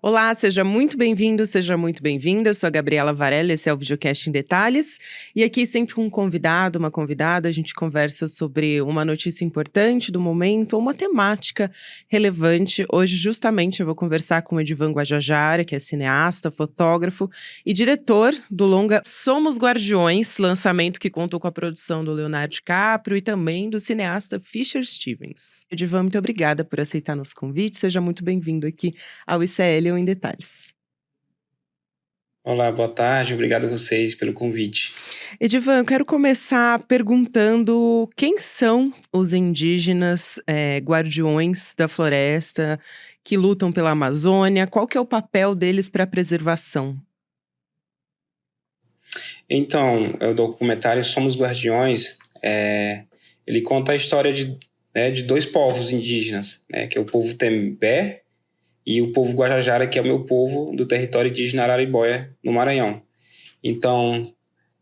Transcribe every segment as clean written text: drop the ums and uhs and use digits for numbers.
Olá, seja muito bem-vindo, seja muito bem-vinda. Eu sou a Gabriela Varela, esse é o Videocast em Detalhes. E aqui sempre com um convidado, uma convidada, a gente conversa sobre uma notícia importante do momento ou uma temática relevante. Hoje, justamente, eu vou conversar com o Edivan Guajajara, que é cineasta, fotógrafo e diretor do longa Somos Guardiões, lançamento que contou com a produção do Leonardo DiCaprio e também do cineasta Fisher Stevens. Edivan, muito obrigada por aceitar nosso convite. Seja muito bem-vindo aqui ao ICL em Detalhes. Olá, boa tarde. Obrigado a vocês pelo convite. Edivan, eu quero começar perguntando quem são os indígenas guardiões da floresta que lutam pela Amazônia? Qual que é o papel deles para a preservação? Então, o documentário Somos Guardiões, ele conta a história de dois povos indígenas, que é o povo Tembé e o povo Guajajara, que é o meu povo do território indígena Araribóia, no Maranhão. Então,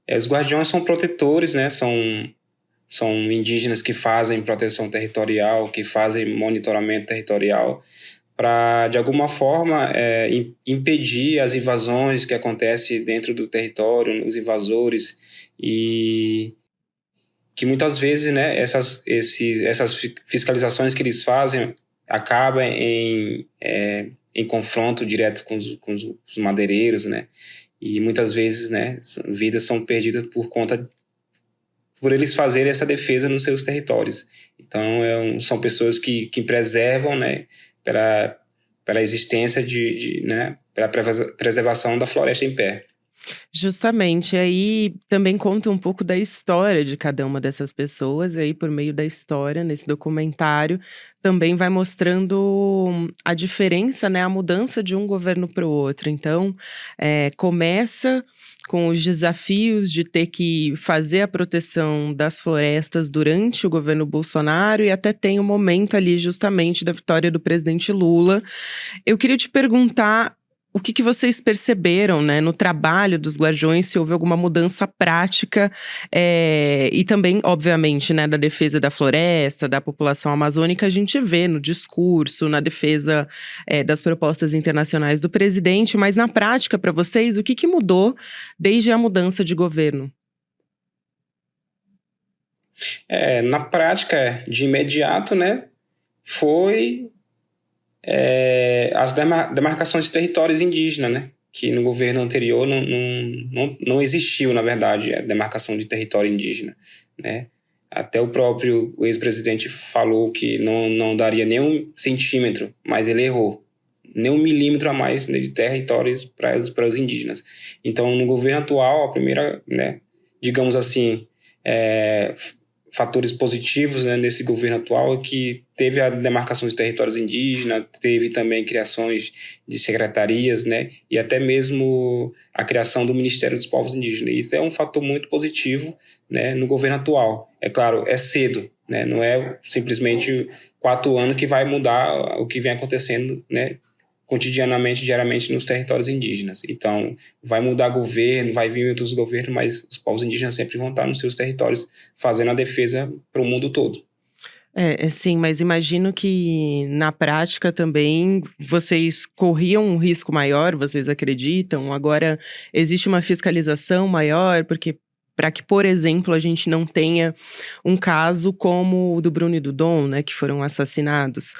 os guardiões são protetores, são indígenas que fazem proteção territorial, que fazem monitoramento territorial, para, de alguma forma, impedir as invasões que acontecem dentro do território, os invasores, e que muitas vezes essas fiscalizações que eles fazem acabam em confronto direto com os madeireiros, e muitas vezes vidas são perdidas por eles fazerem essa defesa nos seus territórios. Então, são pessoas que preservam, pela existência pela preservação da floresta em pé. Justamente, aí também conta um pouco da história de cada uma dessas pessoas, aí por meio da história, nesse documentário, também vai mostrando a diferença, a mudança de um governo para o outro. Então, começa com os desafios de ter que fazer a proteção das florestas durante o governo Bolsonaro e até tem um momento ali justamente da vitória do presidente Lula. Eu queria te perguntar o que vocês perceberam, no trabalho dos Guardiões, se houve alguma mudança prática e também, obviamente, da defesa da floresta, da população amazônica, a gente vê no discurso, na defesa das propostas internacionais do presidente, mas na prática, para vocês, o que mudou desde a mudança de governo? Na prática, de imediato, foi as demarcações de territórios indígenas, que no governo anterior não existiu, na verdade, a demarcação de território indígena, Até o próprio ex-presidente falou que não daria nem 1 centímetro, mas ele errou. Nem 1 milímetro a mais de territórios para os indígenas. Então, no governo atual, a primeira, digamos assim, fatores positivos nesse governo atual é que teve a demarcação de territórios indígenas, teve também criações de secretarias, e até mesmo a criação do Ministério dos Povos Indígenas. Isso é um fator muito positivo, no governo atual. É claro, é cedo, não é simplesmente 4 anos que vai mudar o que vem acontecendo, cotidianamente, diariamente nos territórios indígenas. Então, vai mudar governo, vai vir outros governos, mas os povos indígenas sempre vão estar nos seus territórios fazendo a defesa para o mundo todo. Sim, mas imagino que na prática também vocês corriam um risco maior, vocês acreditam? Agora existe uma fiscalização maior, porque para que, por exemplo, a gente não tenha um caso como o do Bruno e do Dom, que foram assassinados.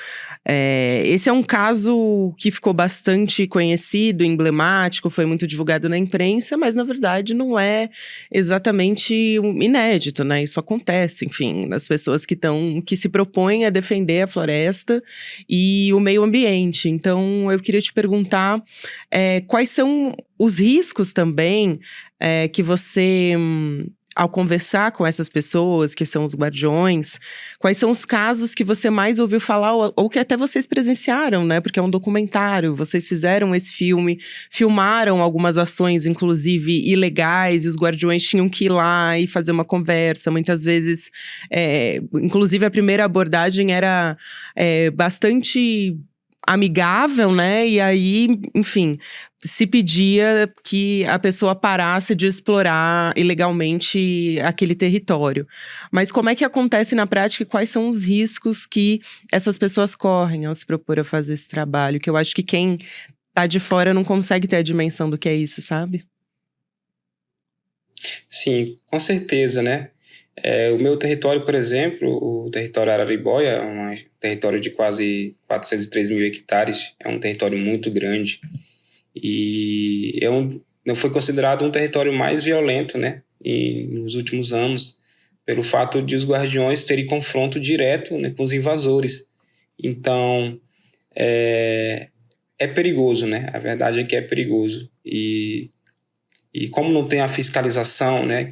Esse é um caso que ficou bastante conhecido, emblemático, foi muito divulgado na imprensa, mas na verdade não é exatamente inédito, Isso acontece, enfim, nas pessoas que se propõem a defender a floresta e o meio ambiente. Então, eu queria te perguntar quais são os riscos também que você, ao conversar com essas pessoas que são os guardiões, quais são os casos que você mais ouviu falar ou que até vocês presenciaram, Porque é um documentário, vocês fizeram esse filme, filmaram algumas ações, inclusive ilegais, e os guardiões tinham que ir lá e fazer uma conversa, muitas vezes, inclusive a primeira abordagem era bastante amigável, E aí, enfim, se pedia que a pessoa parasse de explorar ilegalmente aquele território. Mas como é que acontece na prática e quais são os riscos que essas pessoas correm ao se propor a fazer esse trabalho? Que eu acho que quem tá de fora não consegue ter a dimensão do que é isso, sabe? Sim, com certeza, né? O meu território, por exemplo, o território Araribóia, é um território de quase 403 mil hectares, é um território muito grande e não foi considerado um território mais violento, né, nos últimos anos, pelo fato de os guardiões terem confronto direto, né, com os invasores. Então, é perigoso, né? A verdade é que é perigoso. E como não tem a fiscalização, né,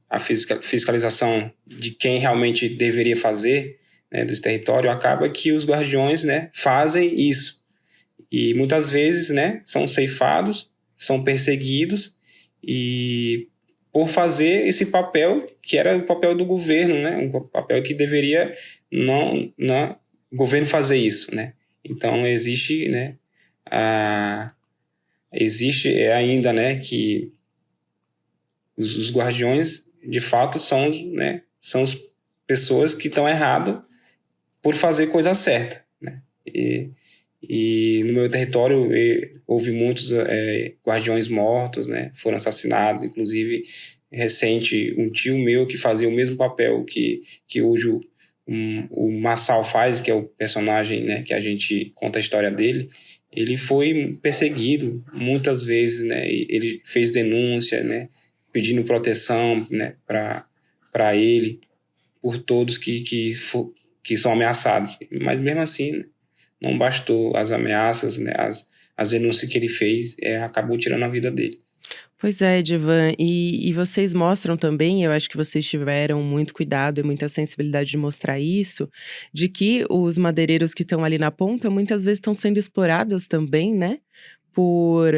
a fiscalização de quem realmente deveria fazer, né, dos territórios, acaba que os guardiões, né, fazem isso. E muitas vezes, né, são ceifados, são perseguidos, e por fazer esse papel, que era o papel do governo, né, um papel que deveria não o governo fazer isso, né. Então existe, né, existe ainda, né, que os guardiões, de fato, são as pessoas que estão erradas por fazer coisa certa, né? E no meu território houve muitos guardiões mortos, né? Foram assassinados, inclusive recente um tio meu que fazia o mesmo papel que hoje o Massal faz, que é o personagem, né, que a gente conta a história dele. Ele foi perseguido muitas vezes, né? Ele fez denúncia, né, pedindo proteção, né, para ele, por todos que são ameaçados. Mas mesmo assim, né, não bastou as ameaças, né, as denúncias que ele fez, acabou tirando a vida dele. Pois é, Divan, e vocês mostram também, eu acho que vocês tiveram muito cuidado e muita sensibilidade de mostrar isso, de que os madeireiros que estão ali na ponta muitas vezes estão sendo explorados também, né? Por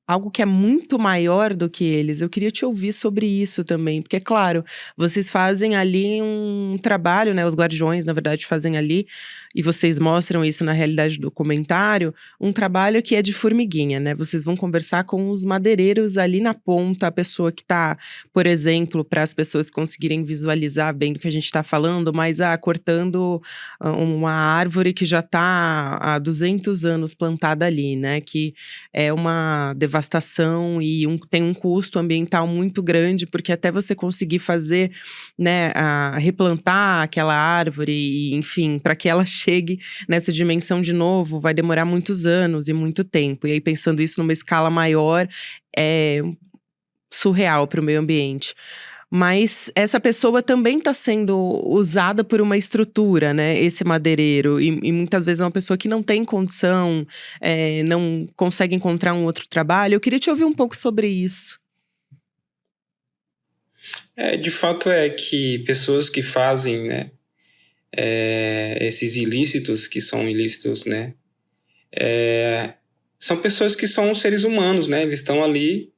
algo que é muito maior do que eles. Eu queria te ouvir sobre isso também, porque, claro, vocês fazem ali um trabalho, né? Os guardiões, na verdade, fazem ali, e vocês mostram isso na realidade do documentário, um trabalho que é de formiguinha, né? Vocês vão conversar com os madeireiros ali na ponta, a pessoa que tá, por exemplo, para as pessoas conseguirem visualizar bem do que a gente tá falando, mas cortando uma árvore que já tá há 200 anos plantada ali, né? Que é uma devastação e tem um custo ambiental muito grande, porque até você conseguir fazer, né, replantar aquela árvore, e, enfim, para que ela chegue nessa dimensão de novo, vai demorar muitos anos e muito tempo. E aí, pensando isso numa escala maior, é surreal para o meio ambiente. Mas essa pessoa também está sendo usada por uma estrutura, né? Esse madeireiro. E muitas vezes é uma pessoa que não tem condição, não consegue encontrar um outro trabalho. Eu queria te ouvir um pouco sobre isso. De fato é que pessoas que fazem, né, esses ilícitos, que são ilícitos, né, são pessoas que são seres humanos, né? Eles estão ali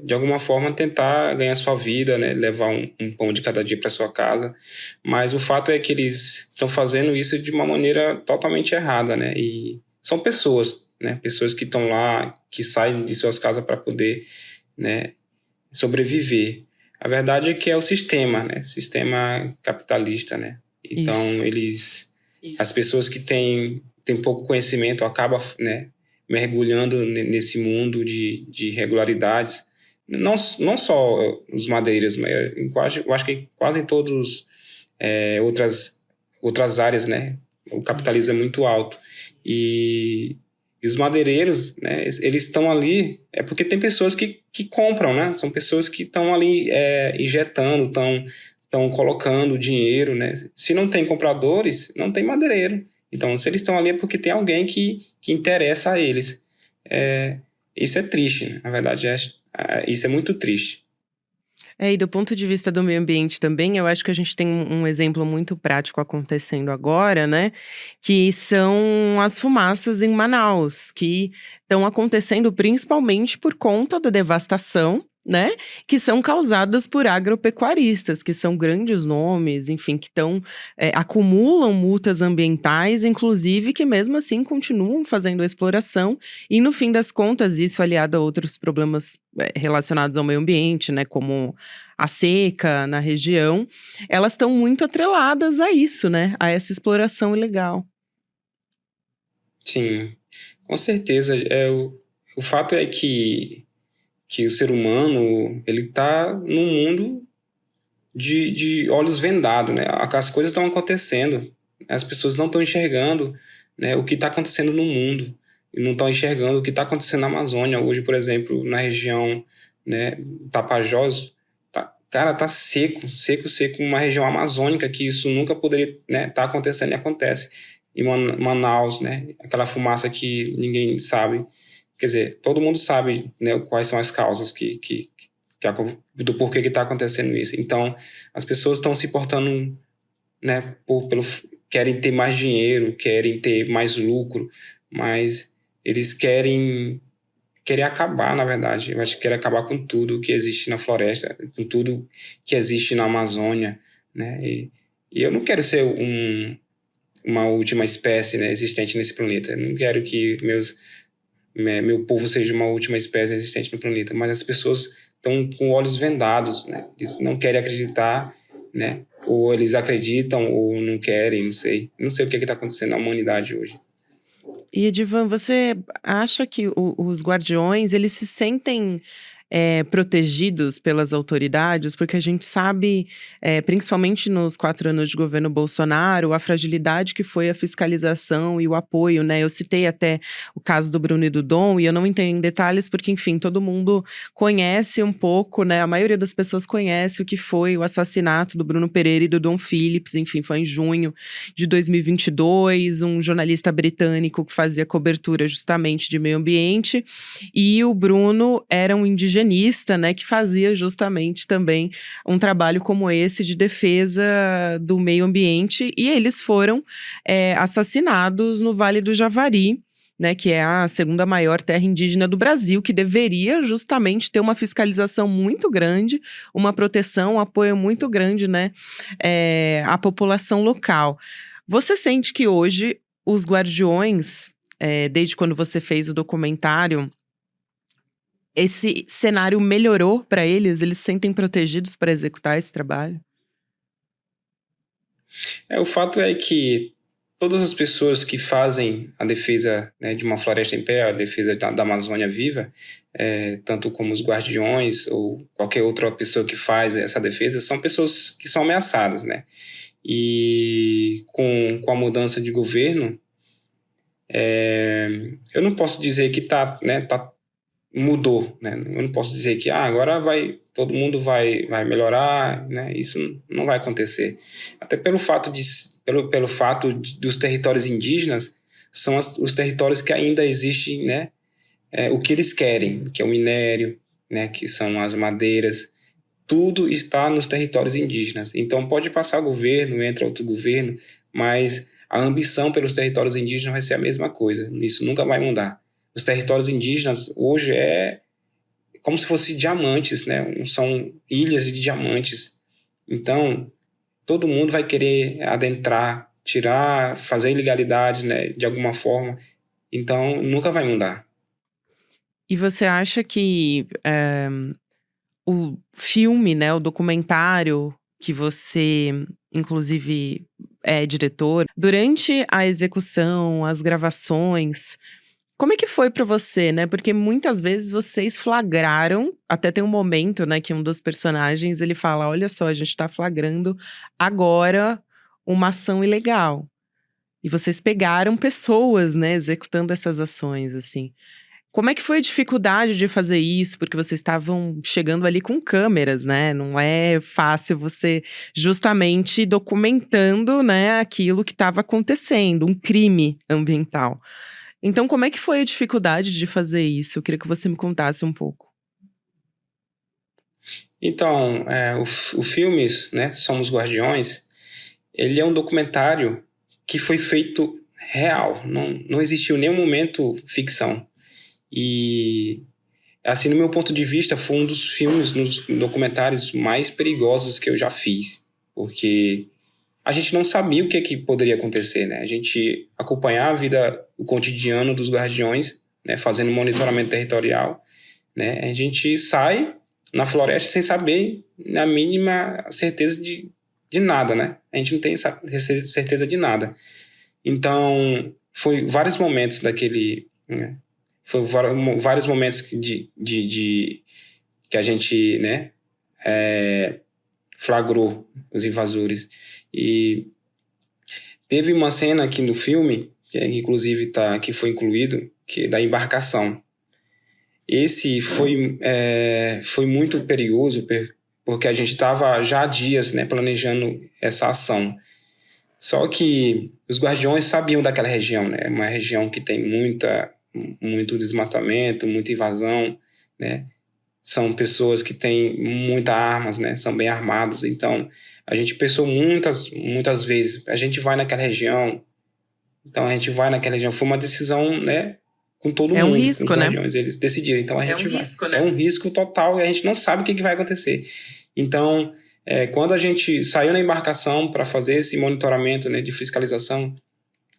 de alguma forma tentar ganhar sua vida, né, levar um pão de cada dia para sua casa, mas o fato é que eles estão fazendo isso de uma maneira totalmente errada, né, e são pessoas, né, pessoas que estão lá, que saem de suas casas para poder, né, sobreviver. A verdade é que é o sistema, né, sistema capitalista, né, então as pessoas que têm pouco conhecimento acabam, né, mergulhando nesse mundo de irregularidades, não só os madeireiros, mas eu acho que quase em todas outras áreas, né, o capitalismo é muito alto. E os madeireiros, né, eles estão ali, porque tem pessoas que compram, né, são pessoas que estão ali injetando, estão colocando dinheiro, né. Se não tem compradores, não tem madeireiro. Então, se eles estão ali é porque tem alguém que interessa a eles. Isso é triste, né? Na verdade, isso é muito triste. E do ponto de vista do meio ambiente também, eu acho que a gente tem um exemplo muito prático acontecendo agora, né? Que são as fumaças em Manaus, que estão acontecendo principalmente por conta da devastação, né? Que são causadas por agropecuaristas, que são grandes nomes, enfim, que acumulam multas ambientais, inclusive, que mesmo assim continuam fazendo a exploração. E no fim das contas, isso aliado a outros problemas relacionados ao meio ambiente, né? Como a seca na região, elas estão muito atreladas a isso, né? A essa exploração ilegal. Sim, Com certeza. O fato é que o ser humano, ele está num mundo de olhos vendados, né? As coisas estão acontecendo, as pessoas não estão enxergando, né, o que está acontecendo no mundo, e não estão enxergando o que está acontecendo na Amazônia. Hoje, por exemplo, na região, né, Tapajós, cara, tá seco, seco, seco, uma região amazônica que isso nunca poderia, né, tá acontecendo e acontece. Em Manaus, né, aquela fumaça que ninguém sabe, quer dizer, todo mundo sabe, né, quais são as causas do porquê que está acontecendo isso. Então, as pessoas estão se portando, né, querem ter mais dinheiro, querem ter mais lucro, mas eles querem acabar, na verdade. Eu acho que querem acabar com tudo que existe na floresta, com tudo que existe na Amazônia, né? E eu não quero ser uma última espécie, né, existente nesse planeta. Eu não quero que meu povo seja uma última espécie existente no planeta, mas as pessoas estão com olhos vendados, né? Eles não querem acreditar, né? Ou eles acreditam ou não querem, não sei. Não sei o que está acontecendo na humanidade hoje. E Edivan, você acha que os guardiões, eles se sentem protegidos pelas autoridades? Porque a gente sabe, principalmente nos 4 anos de governo Bolsonaro, a fragilidade que foi a fiscalização e o apoio, né? Eu citei até o caso do Bruno e do Dom, e eu não entrei em detalhes porque, enfim, todo mundo conhece um pouco, né? A maioria das pessoas conhece o que foi o assassinato do Bruno Pereira e do Dom Phillips. Enfim, foi em junho de 2022, um jornalista britânico que fazia cobertura justamente de meio ambiente, e o Bruno era um indigenista, né, que fazia justamente também um trabalho como esse de defesa do meio ambiente, e eles foram assassinados no Vale do Javari, né, que é a segunda maior terra indígena do Brasil, que deveria justamente ter uma fiscalização muito grande, uma proteção, um apoio muito grande, né, à população local. Você sente que hoje os guardiões, desde quando você fez o documentário, esse cenário melhorou para eles? Eles se sentem protegidos para executar esse trabalho? O fato é que todas as pessoas que fazem a defesa, né, de uma floresta em pé, a defesa da Amazônia viva, tanto como os guardiões ou qualquer outra pessoa que faz essa defesa, são pessoas que são ameaçadas, né? E com a mudança de governo, eu não posso dizer que mudou, né? Eu não posso dizer que agora todo mundo vai melhorar, né? Isso não vai acontecer. Até pelo fato dos territórios indígenas são os territórios que ainda existem, né? O que eles querem, que é o minério, né? Que são as madeiras. Tudo está nos territórios indígenas. Então pode passar governo, entra outro governo, mas a ambição pelos territórios indígenas vai ser a mesma coisa. Isso nunca vai mudar. Os territórios indígenas hoje é como se fossem diamantes, né? São ilhas de diamantes. Então, todo mundo vai querer adentrar, tirar, fazer ilegalidade, né? De alguma forma. Então, nunca vai mudar. E você acha que o filme, né, o documentário que você, inclusive, é diretor, durante a execução, as gravações, como é que foi pra você, né? Porque muitas vezes vocês flagraram, até tem um momento, né, que um dos personagens, ele fala, olha só, a gente tá flagrando agora uma ação ilegal. E vocês pegaram pessoas, né, executando essas ações, assim. Como é que foi a dificuldade de fazer isso? Porque vocês estavam chegando ali com câmeras, né? Não é fácil você justamente documentando, né, aquilo que estava acontecendo, um crime ambiental. Então, como é que foi a dificuldade de fazer isso? Eu queria que você me contasse um pouco. Então, o filme, né, Somos Guardiões, ele é um documentário que foi feito real. Não existiu em nenhum momento ficção. E, assim, no meu ponto de vista, foi um dos filmes, nos documentários mais perigosos que eu já fiz. Porque a gente não sabia o que poderia acontecer, né? A gente acompanhava o cotidiano dos guardiões, né, fazendo monitoramento territorial, né? A gente sai na floresta sem saber a mínima certeza de nada, né? A gente não tem certeza de nada. Então, foi vários momentos né? Foi vários momentos que a gente, né, flagrou os invasores. E teve uma cena aqui no filme, que inclusive que foi incluído, que é da embarcação. Esse foi muito perigoso, porque a gente estava já há dias, né, planejando essa ação. Só que os guardiões sabiam daquela região, né? Uma região que tem muito desmatamento, muita invasão, né? São pessoas que têm muitas armas, né? São bem armados. Então, a gente pensou muitas vezes, a gente vai naquela região. Então, a gente vai naquela região. Foi uma decisão, né? Com todo É um mundo, com os risco, né? guardiões. Eles decidiram. Então, a gente vai. Risco, né? É um risco total e a gente não sabe o que vai acontecer. Então, quando a gente saiu na embarcação para fazer esse monitoramento, né, de fiscalização,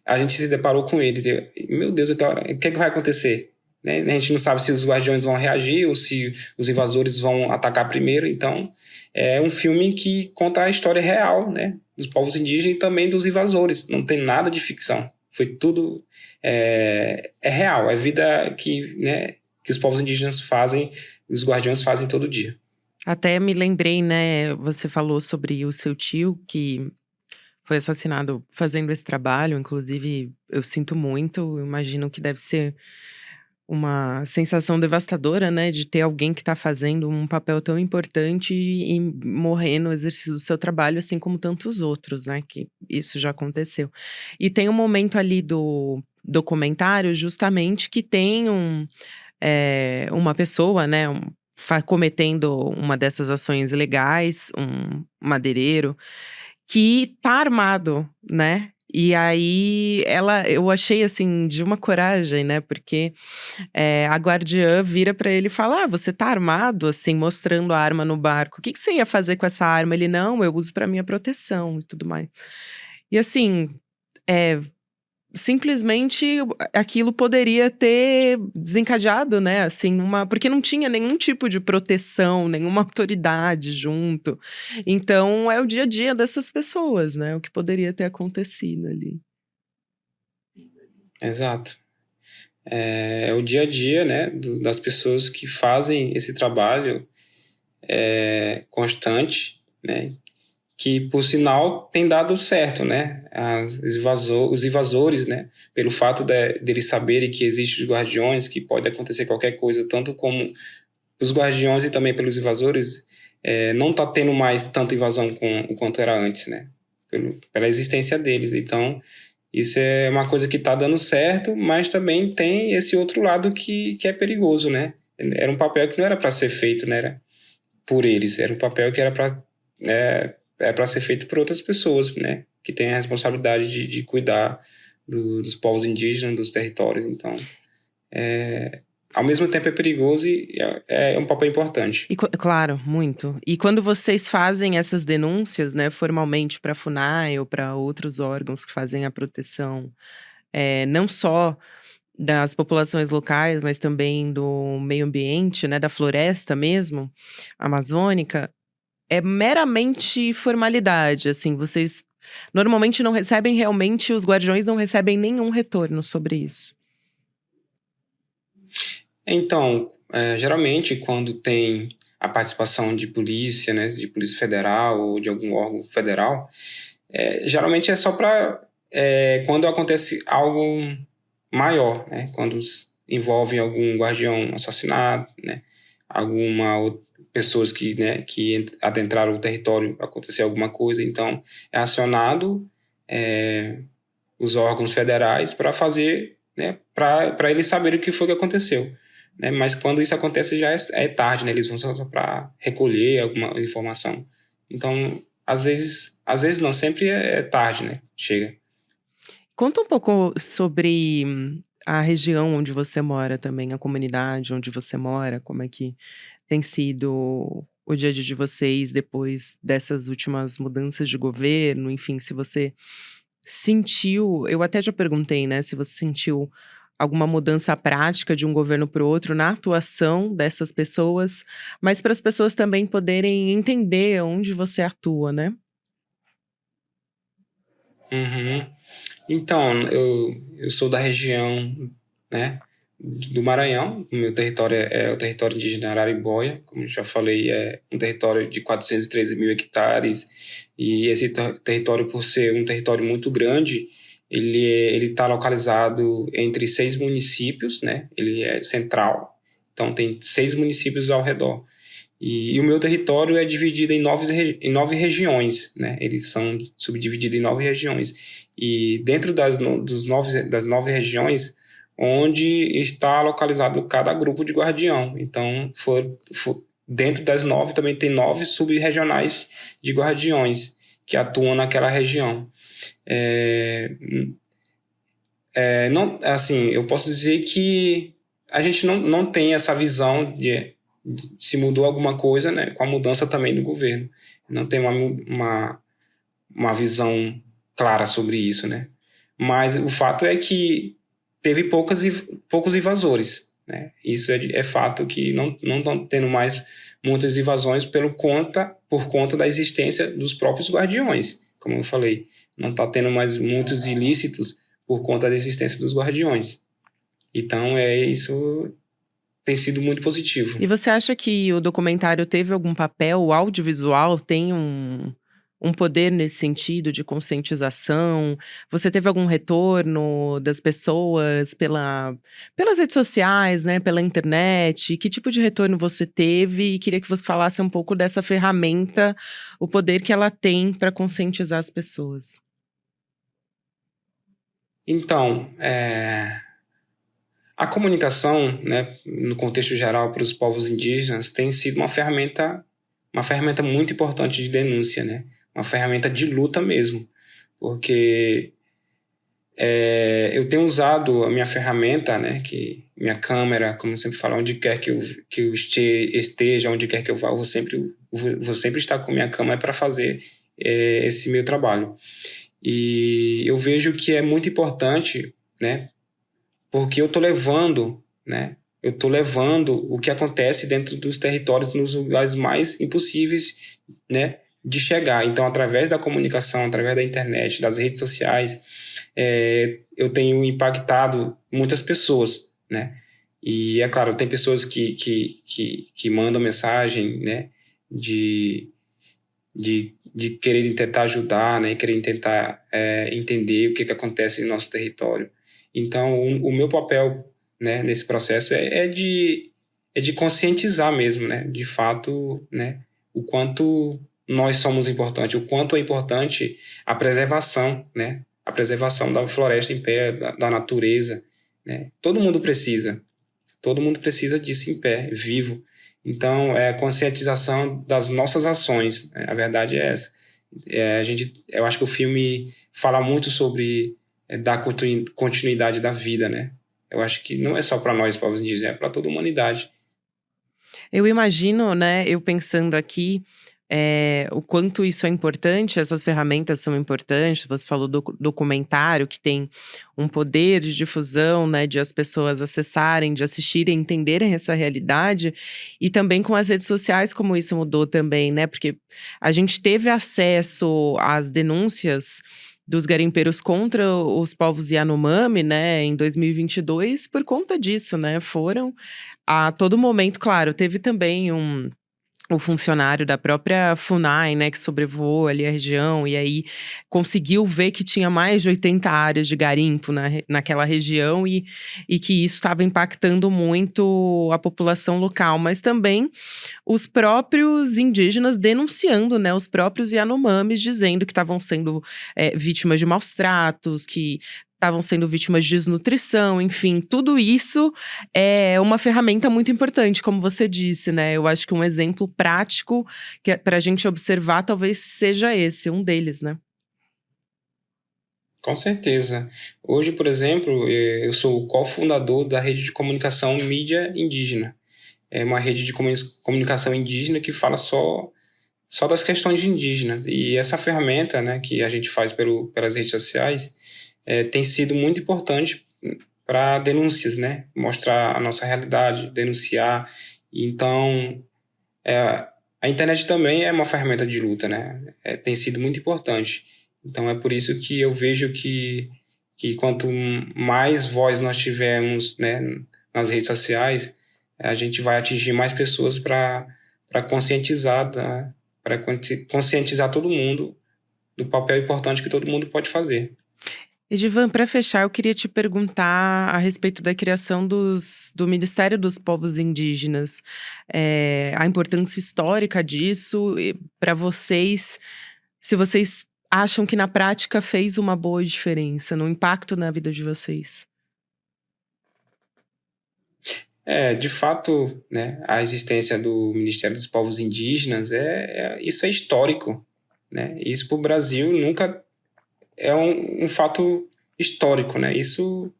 a gente se deparou com eles. Meu Deus, o que vai acontecer? Né? A gente não sabe se os guardiões vão reagir ou se os invasores vão atacar primeiro. Então, é um filme que conta a história real, né, dos povos indígenas e também dos invasores. Não tem nada de ficção. Foi tudo... É real. É vida né, que os povos indígenas fazem, os guardiões fazem todo dia. Até me lembrei, né? Você falou sobre o seu tio que foi assassinado fazendo esse trabalho. Inclusive, eu sinto muito. Eu imagino que deve ser uma sensação devastadora, né? De ter alguém que tá fazendo um papel tão importante e morrer no exercício do seu trabalho, assim como tantos outros, né? Que isso já aconteceu. E tem um momento ali do documentário, justamente, que tem uma pessoa, né? Cometendo uma dessas ações ilegais, um madeireiro, que tá armado, né? E aí, eu achei, assim, de uma coragem, né? Porque a guardiã vira pra ele e fala: você tá armado? Assim, mostrando a arma no barco. O que você ia fazer com essa arma? Ele: não, eu uso pra minha proteção e tudo mais. E assim, simplesmente aquilo poderia ter desencadeado, né, assim, porque não tinha nenhum tipo de proteção, nenhuma autoridade junto. Então, é o dia a dia dessas pessoas, né, o que poderia ter acontecido ali. Exato. É o dia a dia, né, das pessoas que fazem esse trabalho constante, né, que, por sinal, tem dado certo, né? Os invasores, né? Pelo fato deles saberem que existem os guardiões, que pode acontecer qualquer coisa, tanto como os guardiões e também pelos invasores, não está tendo mais tanta invasão quanto era antes, né? Pela existência deles. Então, isso é uma coisa que está dando certo, mas também tem esse outro lado que é perigoso, né? Era um papel que não era para ser feito, né? Era por eles. Era um papel que era para ser feito por outras pessoas, né? Que têm a responsabilidade de cuidar dos povos indígenas, dos territórios. Então, ao mesmo tempo é perigoso e é um papel importante. Claro, muito. E quando vocês fazem essas denúncias, né, formalmente para a FUNAI ou para outros órgãos que fazem a proteção, não só das populações locais, mas também do meio ambiente, né, da floresta mesmo, amazônica, é meramente formalidade, assim, vocês normalmente não recebem realmente, os guardiões não recebem nenhum retorno sobre isso. Então, geralmente quando tem a participação de polícia, né, de polícia federal ou de algum órgão federal, geralmente é só para quando acontece algo maior, né, quando envolve algum guardião assassinado, né, pessoas que adentraram o território, acontecer alguma coisa, então é acionado os órgãos federais para fazer, né, para eles saberem o que foi que aconteceu. Né? Mas quando isso acontece já é tarde, né? Eles vão só para recolher alguma informação. Então, às vezes não, sempre é tarde, né? Chega. Conta um pouco sobre a região onde você mora também, a comunidade onde você mora, como é que tem sido o dia a dia de vocês depois dessas últimas mudanças de governo, enfim, se você sentiu, eu até já perguntei, né, se você sentiu alguma mudança prática de um governo para o outro na atuação dessas pessoas, mas para as pessoas também poderem entender onde você atua, né? Uhum. Então, eu sou da região, né, do Maranhão. O meu território é o território indígena Araribóia, como eu já falei, é um território de 413 mil hectares, e esse território, por ser um território muito grande, ele está localizado entre 6 municípios, né? Ele é central, então tem 6 municípios ao redor. E o meu território é dividido em 9 regiões, né? Eles são subdivididos em 9 regiões. E dentro das 9 regiões, onde está localizado cada grupo de guardião. Então, dentro das 9 também tem 9 sub-regionais de guardiões que atuam naquela região. Não, assim, eu posso dizer que a gente não tem essa visão de se mudou alguma coisa, né, com a mudança também do governo. Não tem uma visão clara sobre isso, né? Mas o fato é que teve poucos invasores, né? Isso é fato, que não estão tendo mais muitas invasões por conta da existência dos próprios guardiões. Como eu falei, não está tendo mais muitos ilícitos por conta da existência dos guardiões. Então, isso tem sido muito positivo. E você acha que o documentário teve algum papel, o audiovisual tem um poder nesse sentido de conscientização? Você teve algum retorno das pessoas pelas redes sociais, né, pela internet? Que tipo de retorno você teve? E queria que você falasse um pouco dessa ferramenta, o poder que ela tem para conscientizar as pessoas. Então, a comunicação, né, no contexto geral, para os povos indígenas, tem sido uma ferramenta muito importante de denúncia, né? Uma ferramenta de luta mesmo, porque eu tenho usado a minha ferramenta, né, minha câmera, como eu sempre falo, onde quer que eu esteja, onde quer que eu vá, eu vou sempre estar com minha câmera para fazer esse meu trabalho. E eu vejo que é muito importante, né, porque eu estou levando, né? Eu estou levando o que acontece dentro dos territórios, nos lugares mais impossíveis, né, de chegar. Então, através da comunicação, através da internet, das redes sociais, eu tenho impactado muitas pessoas, né? E, é claro, tem pessoas que mandam mensagem, né, de querer tentar ajudar, né, querer tentar entender o que acontece no nosso território. Então, o meu papel, né, nesse processo é de conscientizar mesmo, né, de fato, né, o quanto nós somos importantes, o quanto é importante a preservação, né, a preservação da floresta em pé, da natureza, né. Todo mundo precisa disso em pé, vivo. Então, é a conscientização das nossas ações, né? A verdade é essa. Eu acho que o filme fala muito sobre dar continuidade da vida, né? Eu acho que não é só para nós, povos indígenas, é para toda a humanidade. Eu imagino, né, eu pensando aqui, o quanto isso é importante, essas ferramentas são importantes. Você falou do documentário, que tem um poder de difusão, né, de as pessoas acessarem, de assistirem, entenderem essa realidade, e também com as redes sociais, como isso mudou também, né, porque a gente teve acesso às denúncias dos garimpeiros contra os povos Yanomami, né, em 2022, por conta disso, né, foram a todo momento. Claro, teve também o funcionário da própria FUNAI, né, que sobrevoou ali a região, e aí conseguiu ver que tinha mais de 80 áreas de garimpo naquela região, e que isso estava impactando muito a população local, mas também os próprios indígenas denunciando, né, os próprios Yanomamis, dizendo que estavam sendo vítimas de maus tratos, que estavam sendo vítimas de desnutrição, enfim, tudo isso é uma ferramenta muito importante, como você disse, né? Eu acho que um exemplo prático que para a gente observar talvez seja esse, um deles, né? Com certeza. Hoje, por exemplo, eu sou o cofundador da rede de comunicação Mídia Indígena. É uma rede de comunicação indígena que fala só das questões de indígenas. E essa ferramenta, né, que a gente faz pelas redes sociais, tem sido muito importante para denúncias, né? Mostrar a nossa realidade, denunciar. Então, a internet também é uma ferramenta de luta, né? Tem sido muito importante. Então, é por isso que eu vejo que quanto mais voz nós tivermos, né, nas redes sociais, a gente vai atingir mais pessoas para conscientizar, para conscientizar todo mundo do papel importante que todo mundo pode fazer. Edivan, para fechar, eu queria te perguntar a respeito da criação do Ministério dos Povos Indígenas. A importância histórica disso para vocês, se vocês acham que na prática fez uma boa diferença no impacto na vida de vocês. De fato, né, a existência do Ministério dos Povos Indígenas, isso é histórico, né? Isso para o Brasil nunca é um fato histórico, né? Isso,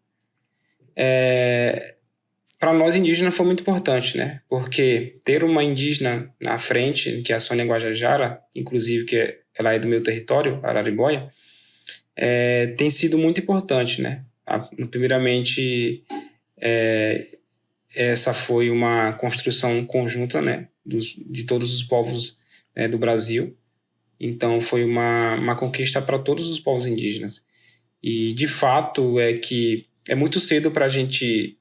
para nós indígenas, foi muito importante, né? Porque ter uma indígena na frente, que é a Sônia Guajajara, inclusive, que ela é do meu território, Araribóia, tem sido muito importante, né? Primeiramente, essa foi uma construção conjunta, né, de todos os povos, do Brasil. Então, foi uma conquista para todos os povos indígenas. E, de fato, que é muito cedo para a gente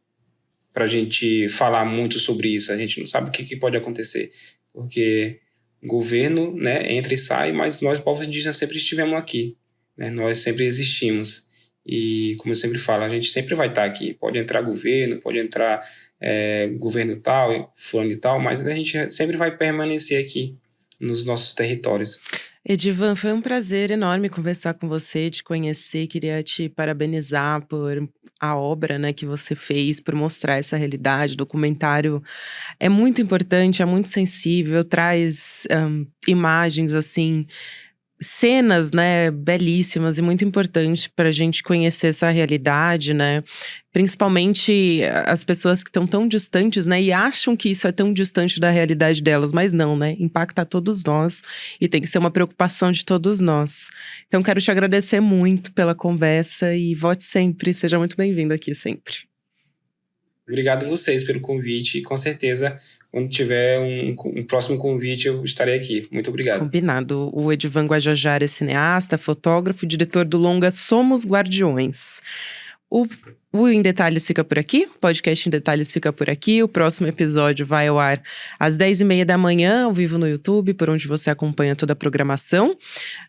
falar muito sobre isso. A gente não sabe o que pode acontecer, porque o governo, né, entra e sai, mas nós, povos indígenas, sempre estivemos aqui, né? Nós sempre existimos. E, como eu sempre falo, a gente sempre vai estar aqui. Pode entrar governo, pode entrar governo tal, fulano e tal, mas a gente sempre vai permanecer aqui nos nossos territórios. Edivan, foi um prazer enorme conversar com você, te conhecer. Queria te parabenizar por a obra, né, que você fez, por mostrar essa realidade. O documentário é muito importante, é muito sensível, traz imagens, assim, cenas, né, belíssimas e muito importantes para a gente conhecer essa realidade, né? Principalmente as pessoas que estão tão distantes, né? E acham que isso é tão distante da realidade delas, mas não, né? Impacta todos nós e tem que ser uma preocupação de todos nós. Então, quero te agradecer muito pela conversa e volte sempre. Seja muito bem-vindo aqui sempre. Obrigado a vocês pelo convite e, com certeza, quando tiver um próximo convite, eu estarei aqui. Muito obrigado. Combinado. O Edivan Guajajara é cineasta, fotógrafo, diretor do longa Somos Guardiões. O Em Detalhes fica por aqui, o podcast Em Detalhes fica por aqui. O próximo episódio vai ao ar às 10h30 da manhã, ao vivo no YouTube, por onde você acompanha toda a programação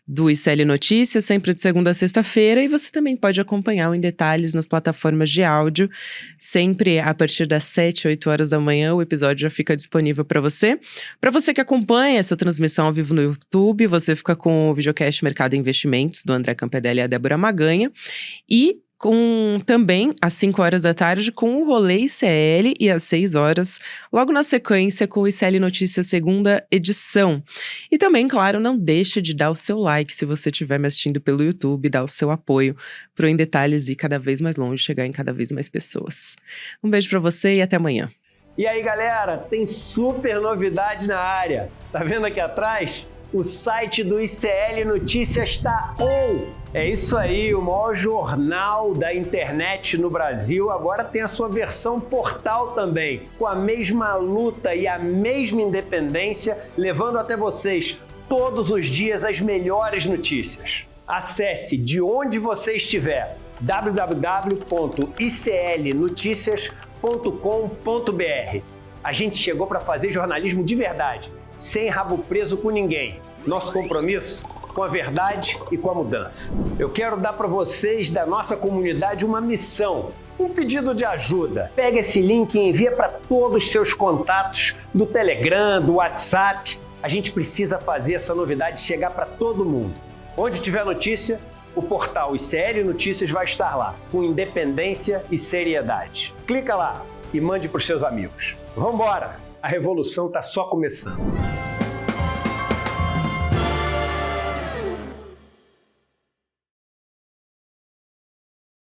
do ICL Notícias, sempre de segunda a sexta-feira. E você também pode acompanhar o Em Detalhes nas plataformas de áudio, sempre a partir das 7, 8 horas da manhã. O episódio já fica disponível para você. Para você que acompanha essa transmissão ao vivo no YouTube, você fica com o videocast Mercado e Investimentos, do André Campedelli e a Débora Maganha. E também, às 5 horas da tarde, com o Rolê ICL e às 6 horas, logo na sequência, com o ICL Notícias segunda edição. E também, claro, não deixa de dar o seu like se você estiver me assistindo pelo YouTube, dar o seu apoio para o Em Detalhes ir cada vez mais longe, chegar em cada vez mais pessoas. Um beijo para você e até amanhã. E aí, galera, tem super novidade na área. Tá vendo aqui atrás? O site do ICL Notícias está on! É isso aí, o maior jornal da internet no Brasil agora tem a sua versão portal também, com a mesma luta e a mesma independência, levando até vocês todos os dias as melhores notícias. Acesse de onde você estiver, www.iclnoticias.com.br. A gente chegou para fazer jornalismo de verdade, sem rabo preso com ninguém. Nosso compromisso com a verdade e com a mudança. Eu quero dar para vocês da nossa comunidade uma missão, um pedido de ajuda. Pega esse link e envia para todos os seus contatos do Telegram, do WhatsApp. A gente precisa fazer essa novidade chegar para todo mundo. Onde tiver notícia, o portal ICL Notícias vai estar lá, com independência e seriedade. Clica lá e mande para os seus amigos. Vambora! A revolução está só começando.